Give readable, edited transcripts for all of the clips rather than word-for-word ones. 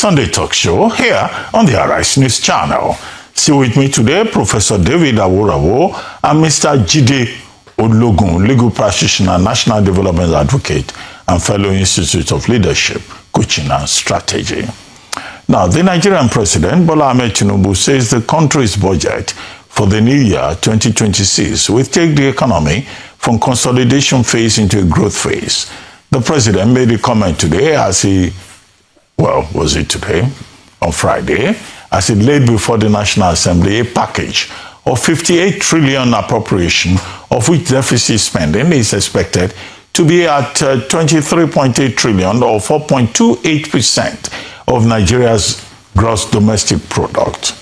Sunday Talk Show here on the Arise News Channel. Still with me today, Professor David Awurawo and Mr. Jide Ologun, legal practitioner, national development advocate, and fellow Institute of Leadership, Coaching and Strategy. Now, the Nigerian President, Bola Ahmed Tinubu, says the country's budget for the new year 2026 will take the economy from consolidation phase into a growth phase. The president made a comment today as he, was it today? On Friday, as he laid before the National Assembly a package of 58 trillion appropriation, of which deficit spending is expected to be at 23.8 trillion or 4.28% of Nigeria's gross domestic product.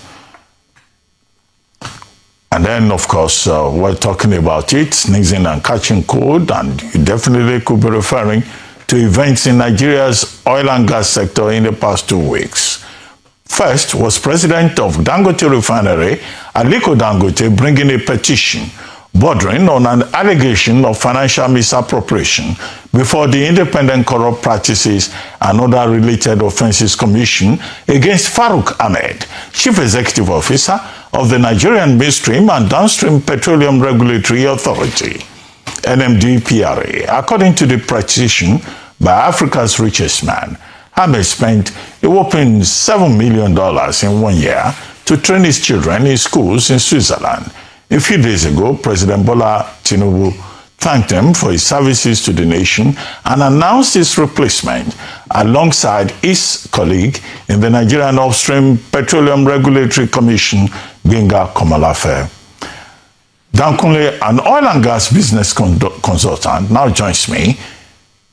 And then, of course, we're talking about it, sneezing and catching cold, and you definitely could be referring to events in Nigeria's oil and gas sector in the past 2 weeks. First was President of Dangote Refinery, Aliko Dangote, bringing a petition bordering on an allegation of financial misappropriation before the Independent Corrupt Practices and Other Related Offences Commission against Farouk Ahmed, Chief Executive Officer of the Nigerian Midstream and Downstream Petroleum Regulatory Authority, NMDPRA. According to the petition by Africa's richest man, Ahmed spent a whopping $7 million in 1 year to train his children in schools in Switzerland. A few days ago, President Bola Tinubu thanked him for his services to the nation and announced his replacement alongside his colleague in the Nigerian Upstream Petroleum Regulatory Commission, Gbenga Komolafe. Dan Kunle, an oil and gas business consultant, now joins me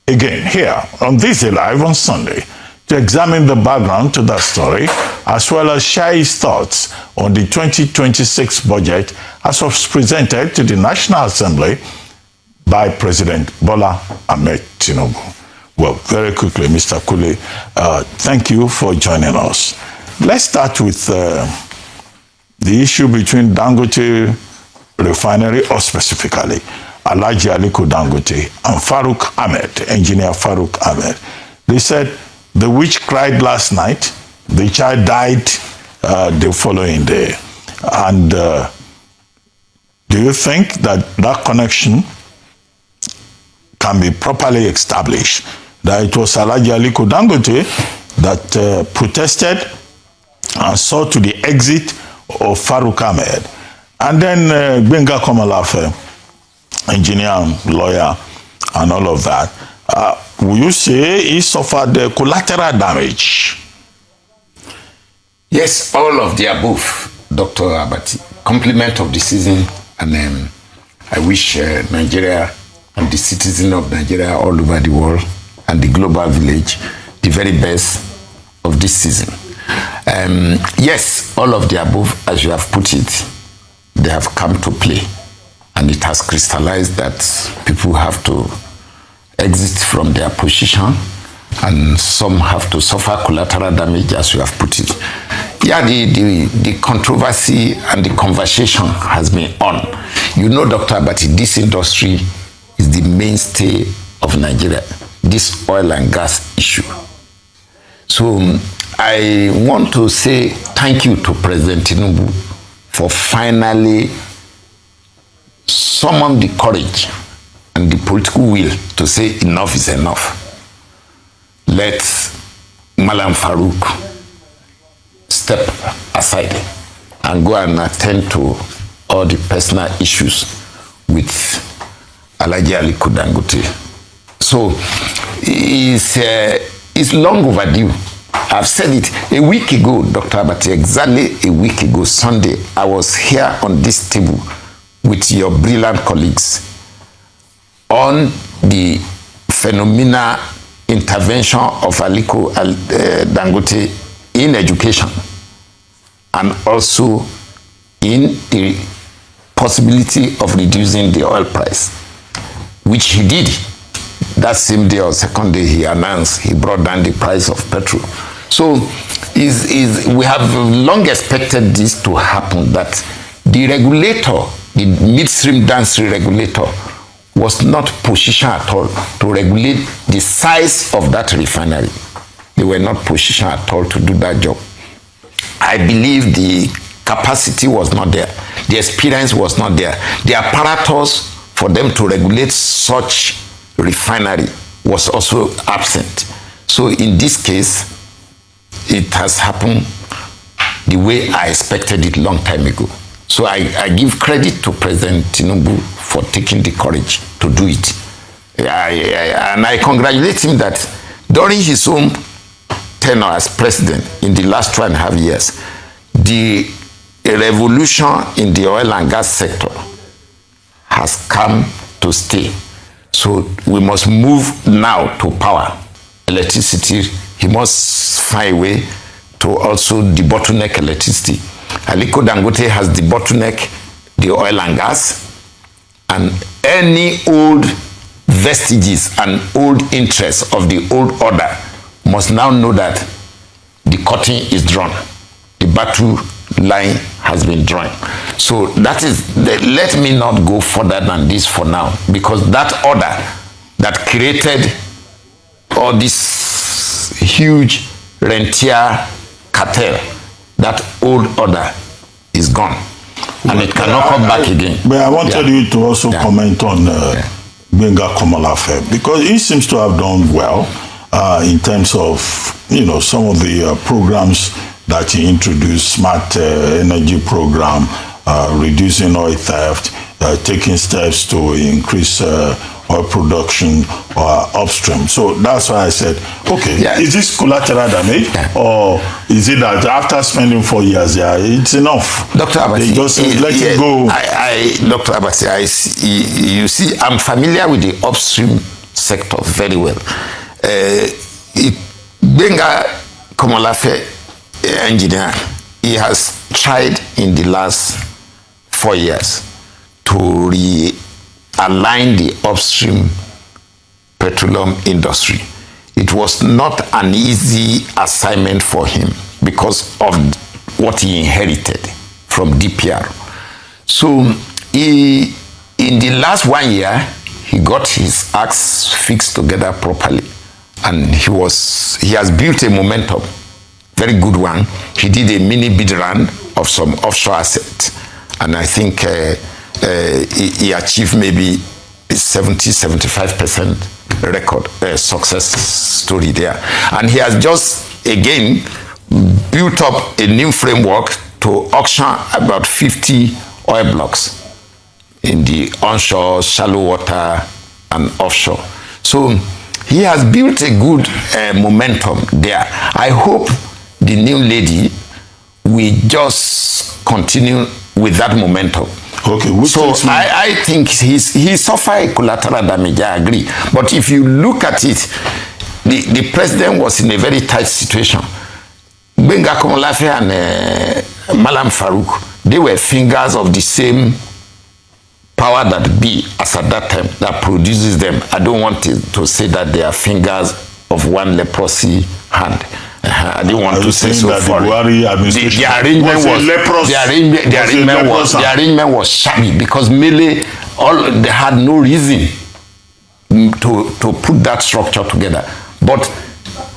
again here on This Day Live on Sunday to examine the background to that story, as well as share his thoughts on the 2026 budget as was presented to the National Assembly by President Bola Ahmed Tinubu. Well, very quickly, Mr. Kunle, thank you for joining us. Let's start with the issue between Dangote Refinery, or specifically Alhaji Aliko Dangote and Farouk Ahmed, engineer Farouk Ahmed. They said the witch cried last night, the child died the following day. And do you think that that connection can be properly established? That it was Alhaji Aliko Dangote that protested and saw to the exit of Farouk Ahmed. And then Gbenga Komolafe, engineer, lawyer, and all of that, will you say he suffered collateral damage? Yes, all of the above, Dr. Abati. Compliment of the season, and I wish Nigeria and the citizens of Nigeria all over the world and the global village the very best of this season. Yes, all of the above, as you have put it, they have come to play. And it has crystallized that people have to exit from their position, and some have to suffer collateral damage, as you have put it. Yeah, the controversy and the conversation has been on. You know, Dr. Abati, this industry is the mainstay of Nigeria, this oil and gas issue. So I want to say thank you to President Tinubu for finally summon the courage and the political will to say enough is enough. Let Malam Farouk step aside and go and attend to all the personal issues with Alhaji Aliko Dangote. So it's long overdue. I've said it a week ago, Dr. Abati, exactly a week ago, Sunday, I was here on this table with your brilliant colleagues on the phenomenal intervention of Aliko Dangote in education, and also in the possibility of reducing the oil price, which he did. That same day or second day he announced he brought down the price of petrol. So we have long expected this to happen, that the regulator, the midstream downstream regulator, was not positioned at all to regulate the size of that refinery. They were not positioned at all to do that job. I believe the capacity was not there. The experience was not there. The apparatus for them to regulate such refinery was also absent. So in this case, it has happened the way I expected it long time ago. So I give credit to President Tinubu for taking the courage to do it. And I congratulate him that during his own tenure as president in the last 2.5 years, the revolution in the oil and gas sector has come to stay. So we must move now to power, electricity. He must find a way to also debottleneck electricity. Aliko Dangote has debottleneck the oil and gas, and any old vestiges and old interests of the old order must now know that the curtain is drawn. The battle line has been drawn. So that is, let me not go further than this for now, because that order that created all this huge rentier cartel, that old order is gone. And it cannot come back again. But I wanted you to also comment on Gbenga Komolafe, because he seems to have done well in terms of, some of the programs that he introduced, smart energy program, reducing oil theft, taking steps to increase oil production upstream. So that's why I said, okay, is this collateral damage, or is it that after spending 4 years, it's enough? Dr. Abati, they just let it go. Dr. Abati, you see, I'm familiar with the upstream sector very well. Gbenga Komolafe, engineer, he has tried in the last 4 years to realign the upstream petroleum industry. It was not an easy assignment for him because of what he inherited from DPR. So in the last 1 year, he got his acts fixed together properly, and he has built a momentum, very good one. He did a mini bid run of some offshore assets, and I think he achieved maybe 70-75% record success story there. And he has just again built up a new framework to auction about 50 oil blocks in the onshore, shallow water, and offshore. So he has built a good momentum there. I hope the new lady will just continue with that momentum. Okay, so I think he suffered collateral damage, I agree. But if you look at it, the president was in a very tight situation. Gbenga Komolafe and Malam Farouk, they were fingers of the same power that be as at that time that produces them. I don't want to say that they are fingers of one leprosy hand. I didn't want to say so far. The arrangement was shabby because Mele they had no reason to put that structure together. But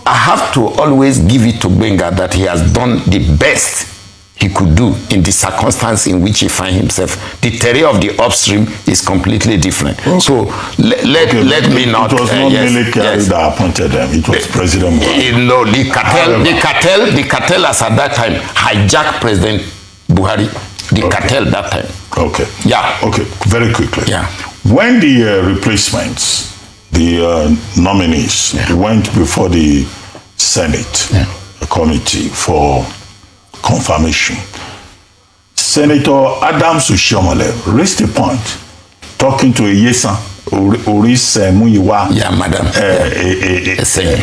I have to always give it to Gbenga that he has done the best he could do in the circumstance in which he finds himself. The terrain of the upstream is completely different. Okay. So let me not. It was not Mele that appointed them. It was President Buhari. No, the cartel as at that time hijacked President Buhari. The cartel that time. Okay. Yeah. Okay. Very quickly. Yeah. When the replacements, the nominees went before the Senate committee for confirmation, Senator Adams Oshiomhole raised a point talking to Iyesan Oris Muyiwa. Yeah, madam.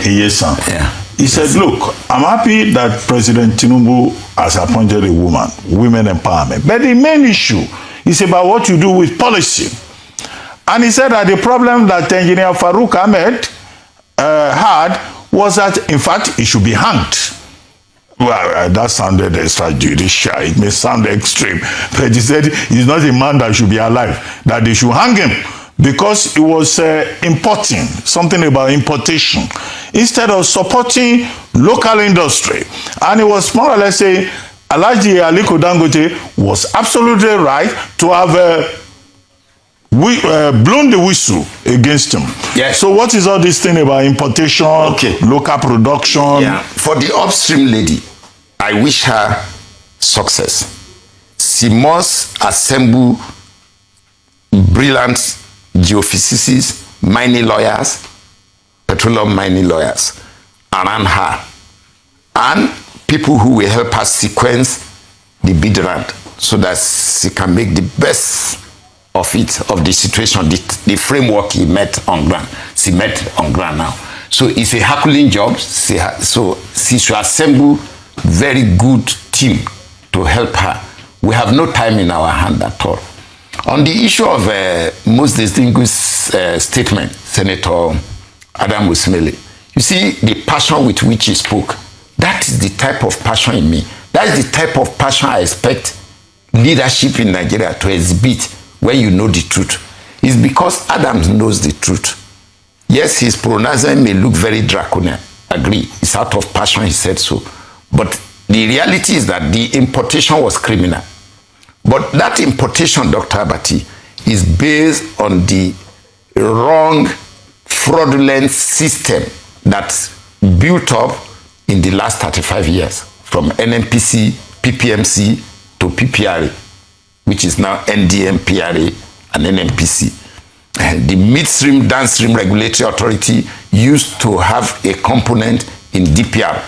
Iyesan. Yeah. He said, look, I'm happy that President Tinubu has appointed a woman, women empowerment. But the main issue is about what you do with policy. And he said that the problem that Engineer Farouk Ahmed had was that, in fact, he should be hanged. Well, that sounded extrajudicial. It may sound extreme. But he said he's not a man that should be alive, that they should hang him because it was importing, something about importation, instead of supporting local industry. And it was more or less saying Alhaji Aliko Dangote was absolutely right to have blown the whistle against him. Yes. So what is all this thing about importation, local production? Yeah. For the upstream lady, I wish her success. She must assemble brilliant geophysicists, mining lawyers, petroleum mining lawyers around her, and people who will help her sequence the bid round so that she can make the best of it, of the situation, the framework he met on ground. She met on ground now. So it's a Herculean job. So she should assemble very good team to help her. We have no time in our hand at all. On the issue of most distinguished statement, Senator Adam Usmele, you see the passion with which he spoke. That is the type of passion in me. That is the type of passion I expect leadership in Nigeria to exhibit when you know the truth. It's because Adams knows the truth. Yes, his pronouncement may look very draconian. Agree. It's out of passion, he said so. But the reality is that the importation was criminal. But that importation, Dr. Abati, is based on the wrong, fraudulent system that built up in the last 35 years, from NNPC, PPMC to PPRA, which is now NDM, PRA, and NNPC. The midstream, downstream regulatory authority used to have a component in DPR,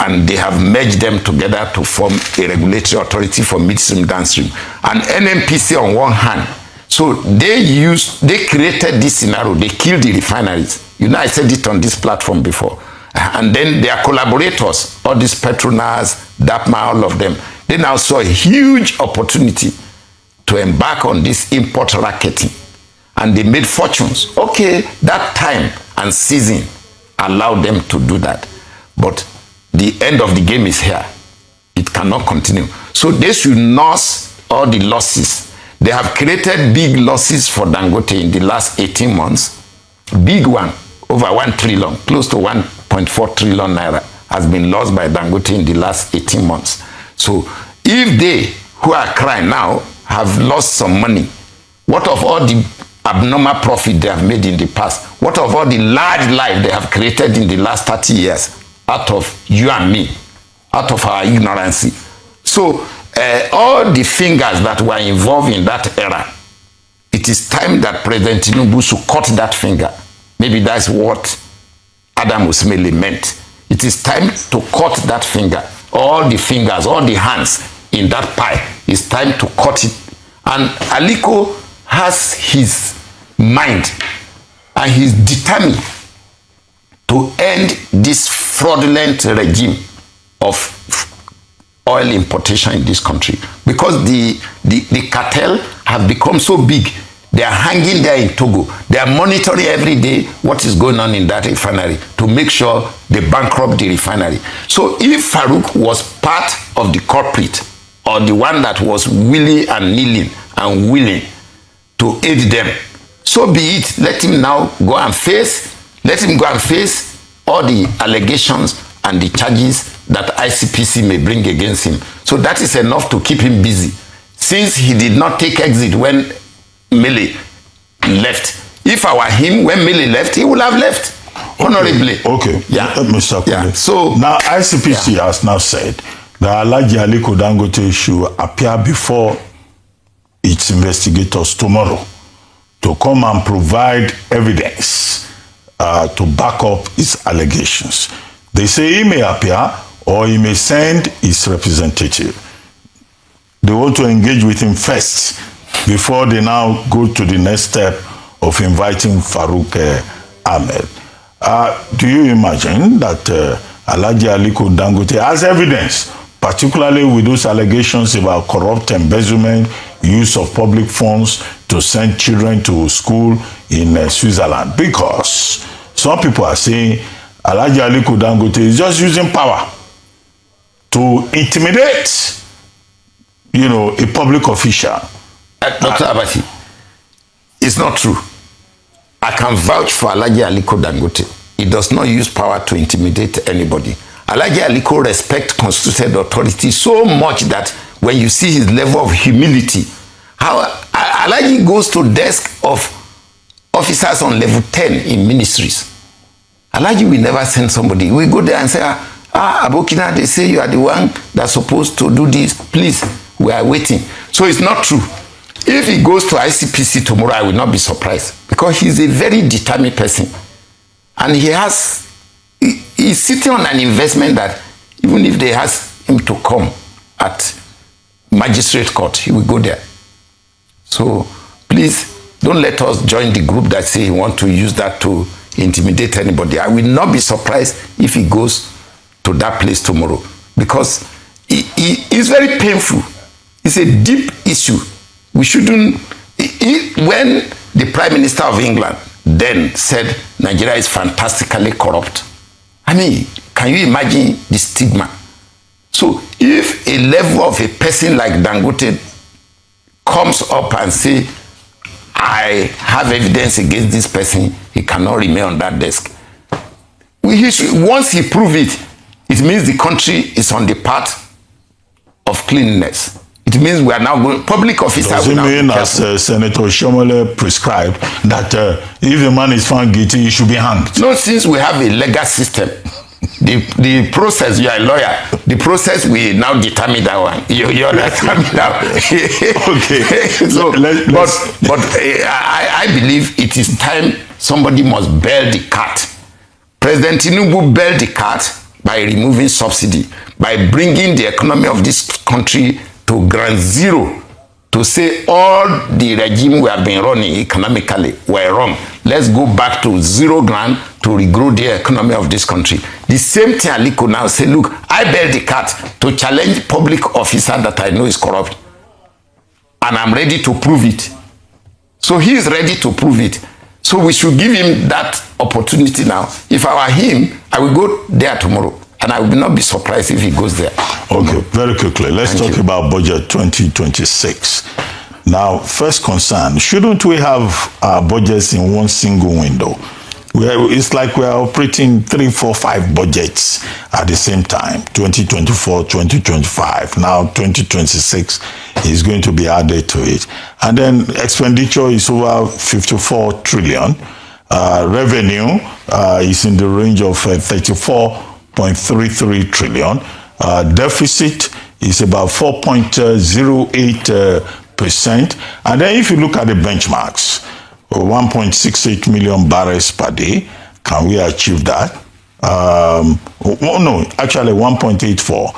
and they have merged them together to form a regulatory authority for midstream, downstream. And NNPC on one hand. So they created this scenario. They killed the refineries. You know, I said it on this platform before. And then their collaborators, all these Petronas, DAPMA, all of them, they now saw a huge opportunity to embark on this import racketing. And they made fortunes. Okay, that time and season allowed them to do that. But the end of the game is here. It cannot continue. So they should nurse all the losses. They have created big losses for Dangote in the last 18 months. Big one, over 1 trillion, close to 1.4 trillion naira has been lost by Dangote in the last 18 months. So if they, who are crying now, have lost some money, what of all the abnormal profit they have made in the past? What of all the large life they have created in the last 30 years out of you and me, out of our ignorance? So all the fingers that were involved in that era, it is time that President Tinubu should cut that finger. Maybe that's what Adam Usmele meant. It is time to cut that finger. All the fingers, all the hands in that pie, it's time to cut it. And Aliko has his mind and he's determined to end this fraudulent regime of oil importation in this country, because the cartel have become so big. They are hanging there in Togo. They are monitoring every day what is going on in that refinery to make sure they bankrupt the refinery. So if Farouk was part of the culprit, or the one that was willing and kneeling and willing to aid them, so be it. Let him now go and face, let him go and face all the allegations and the charges that ICPC may bring against him. So that is enough to keep him busy. Since he did not take exit when Mele left. If I were him, when Mele left, he would have left honorably. Okay. Yeah. Mr. Kunle. Yeah. So now ICPC has now said that Alhaji Aliko Dangote should appear before its investigators tomorrow to come and provide evidence to back up its allegations. They say he may appear or he may send his representative. They want to engage with him first before they now go to the next step of inviting Farouk Ahmed. Do you imagine that Alhaji Aliko Dangote has evidence, particularly with those allegations about corrupt embezzlement, use of public funds to send children to school in Switzerland? Because some people are saying Alhaji Aliko Dangote is just using power to intimidate, a public official. Dr. Abati, It's not true. I can vouch for Alhaji Aliko Dangote. He does not use power to intimidate anybody. Alhaji Aliko respects constituted authority so much that when you see his level of humility, how Alhaji goes to desk of officers on level 10 in ministries. Alhaji will never send somebody. We go there and say, Abokina, they say you are the one that's supposed to do this. Please, we are waiting. So it's not true. If he goes to ICPC tomorrow, I will not be surprised because he's a very determined person. And he's sitting on an investment that even if they ask him to come at magistrate court, he will go there. So please, don't let us join the group that say he want to use that to intimidate anybody. I will not be surprised if he goes to that place tomorrow because it's very painful. It's a deep issue. We shouldn't. When the Prime Minister of England then said Nigeria is fantastically corrupt, I mean, can you imagine the stigma? So if a level of a person like Dangote comes up and say, I have evidence against this person, he cannot remain on that desk. Once he proves it, it means the country is on the path of cleanliness. It means we are now going, public officers. Does it mean, as Senator Shomole prescribed, that if the man is found guilty, he should be hanged? No, since we have a legal system, the process, you are a lawyer, the process we now determine that one. You understand me now? Okay. So, but I believe it is time somebody must bail the cat. President Tinubu bailed the cat by removing subsidy, by bringing the economy of this country to ground zero, to say all the regime we have been running economically were wrong. Let's go back to 0 grand to regrow the economy of this country. The same thing Aliko now say, look, I bailed the cat to challenge public officer that I know is corrupt. And I'm ready to prove it. So he is ready to prove it. So we should give him that opportunity now. If I were him, I will go there tomorrow. And I will not be surprised if he goes there. Okay, very quickly, let's talk about budget 2026. Now, first concern, shouldn't we have our budgets in one single window? It's like we're operating 3, 4, 5 budgets at the same time, 2024, 2025. Now, 2026 is going to be added to it. And then expenditure is over 54 trillion. Revenue is in the range of 34.33 trillion. Deficit is about 4.08%. And then if you look at the benchmarks, 1.68 million barrels per day, can we achieve that? No, actually 1.84.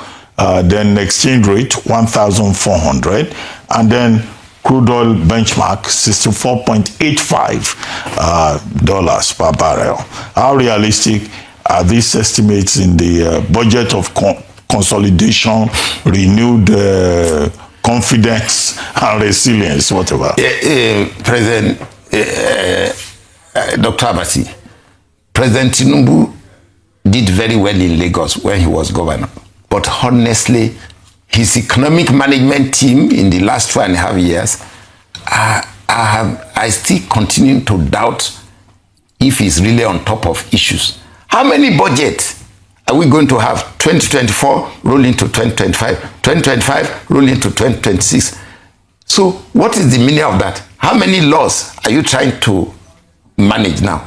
Then exchange rate 1,400, and then crude oil benchmark $64.85 dollars per barrel. How realistic are these estimates in the budget of consolidation, renewed confidence and resilience, whatever? President Dr. Abati, President Tinubu did very well in Lagos when he was governor. But honestly, his economic management team in the last 2.5 years, I still continue to doubt if he's really on top of issues. How many budgets are we going to have? 2024 rolling to 2025, 2025 rolling to 2026. So what is the meaning of that? How many laws are you trying to manage now?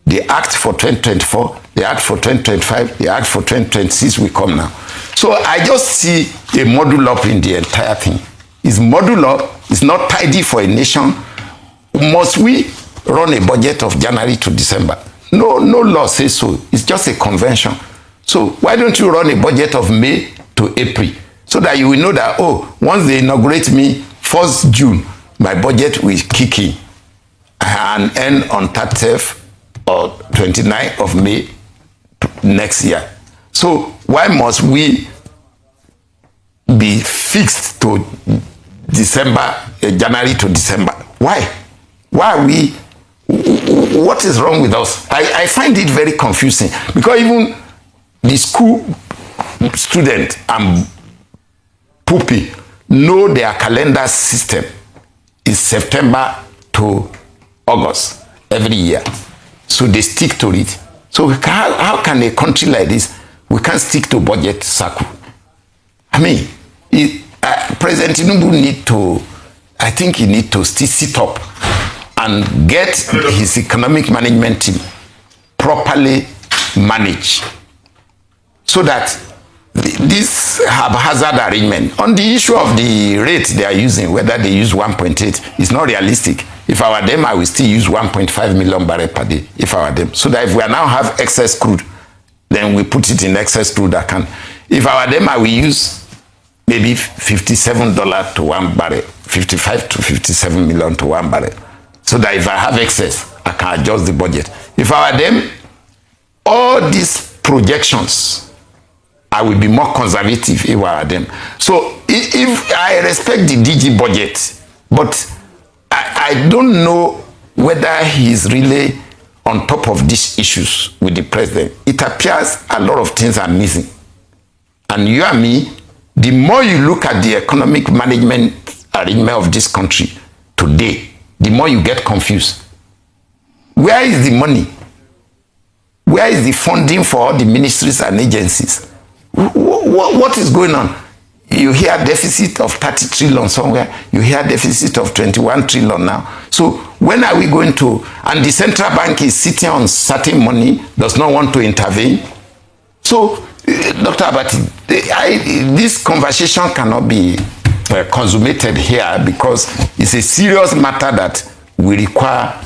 The Act for 2024, the Act for 2025, the Act for 2026 will come now. So I just see a model up in the entire thing. Is model up, it's not tidy for a nation. Must we run a budget of January to December? No law says so. It's just a convention. So why don't you run a budget of May to April so that you will know that, oh, once they inaugurate me 1st June, my budget will kick in and end on 30th or 29th of May next year. So why must we be fixed to December, January to December? Why? Why are we? What is wrong with us? I find it very confusing because even the school student and pupil know their calendar system is September to August every year. So they stick to it. So how can a country like this, we can't stick to budget circle? I mean, President Tinubu I think he need to still sit up and get his economic management team properly managed so that this haphazard arrangement on the issue of the rate they are using, whether they use 1.8, is not realistic. If I were them, I will still use 1.5 million barrels per day if I were them. So that if we now have excess crude, then we put it in excess crude account. If I were them, I will use maybe $57 to 1 barrel, 55 to 57 million to 1 barrel. So that if I have excess, I can adjust the budget. If I were them, all these projections, I will be more conservative if I were them. So if I respect the DG budget, but I don't know whether he is really on top of these issues with the president. It appears a lot of things are missing. And you and me, the more you look at the economic management arrangement of this country today, the more you get confused. Where is the money? Where is the funding for all the ministries and agencies? What is going on? You hear deficit of 30 trillion somewhere. You hear deficit of 21 trillion now. So when are we going to? And the central bank is sitting on certain money, does not want to intervene. So, Dr. Abati, this conversation cannot be consummated here because it's a serious matter that will require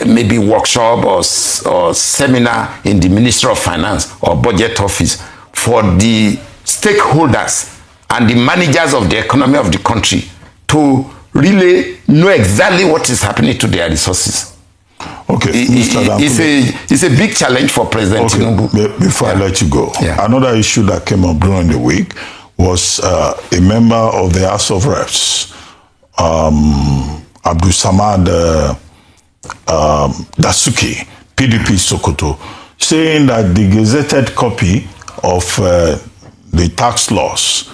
maybe workshop or seminar in the Ministry of Finance or Budget Office for the stakeholders and the managers of the economy of the country to really know exactly what is happening to their resources. Okay, Mr. It's a big challenge for President Tinubu. Before I let you go, another issue that came up during the week was a member of the House of Reps, Abdul Samad Dasuki, PDP Sokoto, saying that the gazetted copy of the tax laws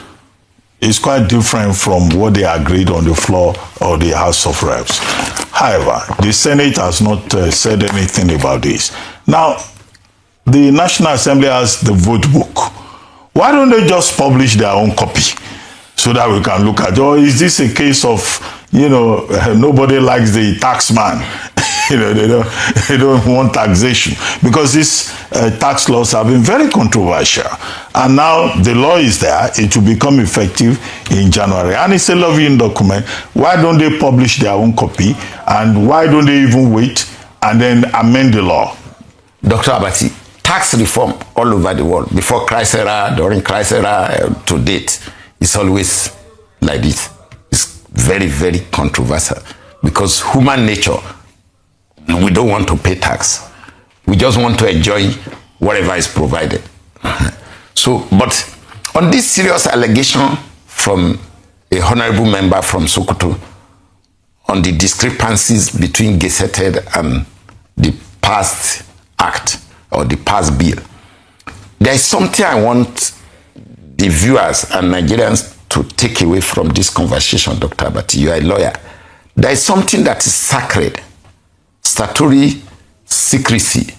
is quite different from what they agreed on the floor of the House of Reps. However, the Senate has not said anything about this. Now, the National Assembly has the vote book. Why don't they just publish their own copy so that we can look at, or is this a case of, nobody likes the tax man? They don't want taxation, because these tax laws have been very controversial, and now the law is there. It will become effective in January, and it's a loving document. Why don't they publish their own copy, and why don't they even wait and then amend the law? Dr. Abati, tax reform all over the world, before crisis era, during crisis era, to date, is always like this. It's very, very controversial, because human nature, we don't want to pay tax. We just want to enjoy whatever is provided. So, but on this serious allegation from a honorable member from Sokoto on the discrepancies between gazetted and the passed act or the passed bill, there is something I want the viewers and Nigerians to take away from this conversation, Dr. Abati. You are a lawyer. There is something that is sacred, statutory secrecy,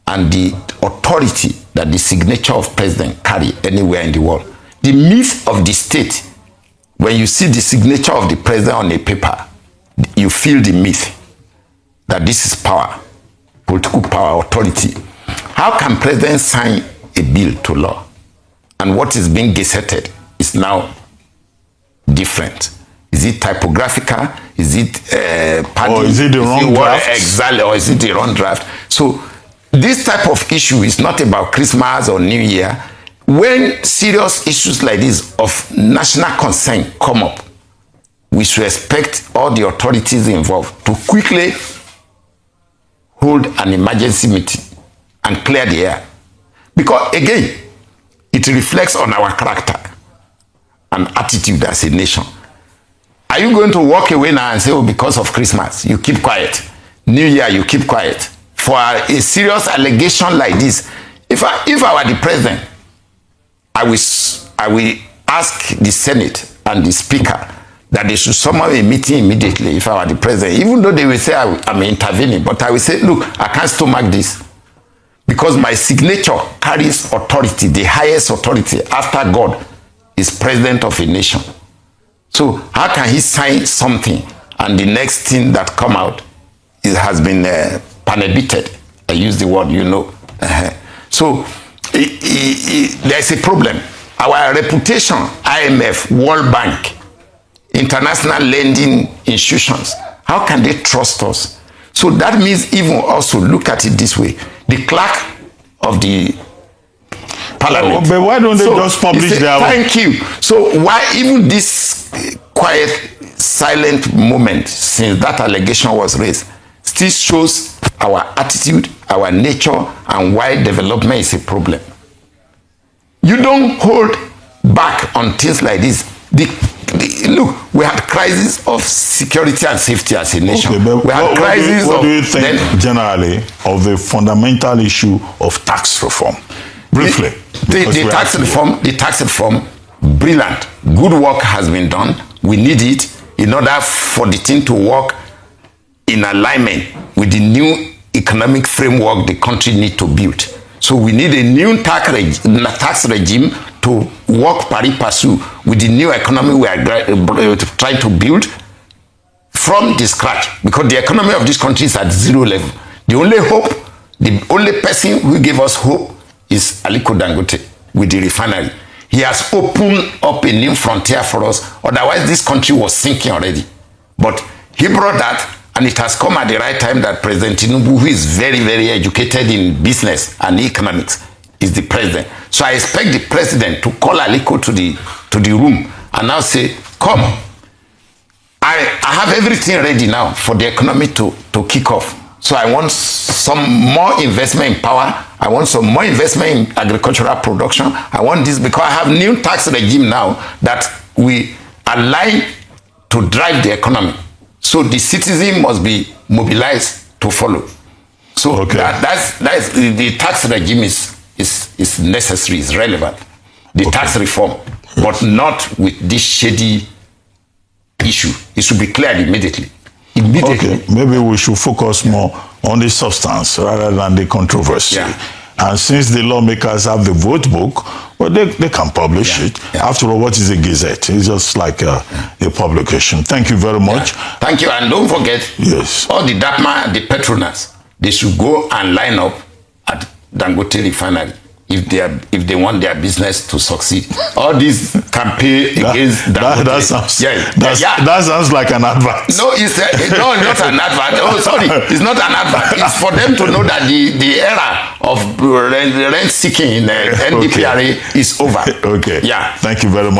and the authority that the signature of president carry anywhere in the world. The myth of the state, when you see the signature of the president on a paper, you feel the myth that this is power, political power, authority. How can president sign a bill to law, and what is being gazetted is now different? Is it typographical? Is it or is it the wrong draft? Exactly, or is it the wrong draft? So this type of issue is not about Christmas or New Year. When serious issues like this of national concern come up, we should expect all the authorities involved to quickly hold an emergency meeting and clear the air. Because again, it reflects on our character and attitude as a nation. Are you going to walk away now and say, oh, because of Christmas, you keep quiet? New Year, you keep quiet? For a serious allegation like this, if I were the president, I will ask the Senate and the Speaker that they should summon a meeting immediately if I were the president, even though they will say I'm intervening, but I will say, look, I can't stomach this because my signature carries authority. The highest authority after God is president of a nation. So how can he sign something and the next thing that come out has been prohibited? I use the word, So there's a problem. Our reputation, IMF, World Bank, international lending institutions, how can they trust us? So that means even also look at it this way. The clerk of the parliament. But why don't they just publish their... Thank you. So why even this quiet, silent moment since that allegation was raised still shows our attitude, our nature, and why development is a problem. You don't hold back on things like this. Look, we had crisis of security and safety as a nation. Okay, but we had crisis what do you think generally of the fundamental issue of tax reform? Briefly. The tax reform, brilliant. Good work has been done. We need it in order for the thing to work in alignment with the new economic framework the country needs to build. So we need a new tax regime to work pari passu with the new economy we are trying to build from the scratch, because the economy of this country is at zero level. The only hope, the only person who gave us hope is Aliko Dangote with the refinery. He has opened up a new frontier for us. Otherwise, this country was sinking already. But he brought that, and it has come at the right time that President Tinubu, who is very, very educated in business and economics, is the president. So I expect the president to call Aliko to the room and now say, come, I have everything ready now for the economy to kick off. So I want some more investment in power. I want some more investment in agricultural production. I want this because I have new tax regime now that we align to drive the economy. So the citizen must be mobilized to follow. So that's the tax regime is necessary, is relevant. The tax reform, but not with this shady issue. It should be cleared immediately. Okay, maybe we should focus more on the substance rather than the controversy. Yeah. And since the lawmakers have the vote book, well, they can publish it. Yeah. After all, what is a gazette? It's just like a publication. Thank you very much. Yeah. Thank you. And don't forget, all the DAPMA, the Petronas, they should go and line up at Dangote Refinery if they want their business to succeed. All these campaign against Dangote. That sounds like an advert. No, no, not an advert. Oh, sorry, it's not an advert. It's for them to know that the era of rent seeking in NDPRA is over. Okay. Yeah. Thank you very much.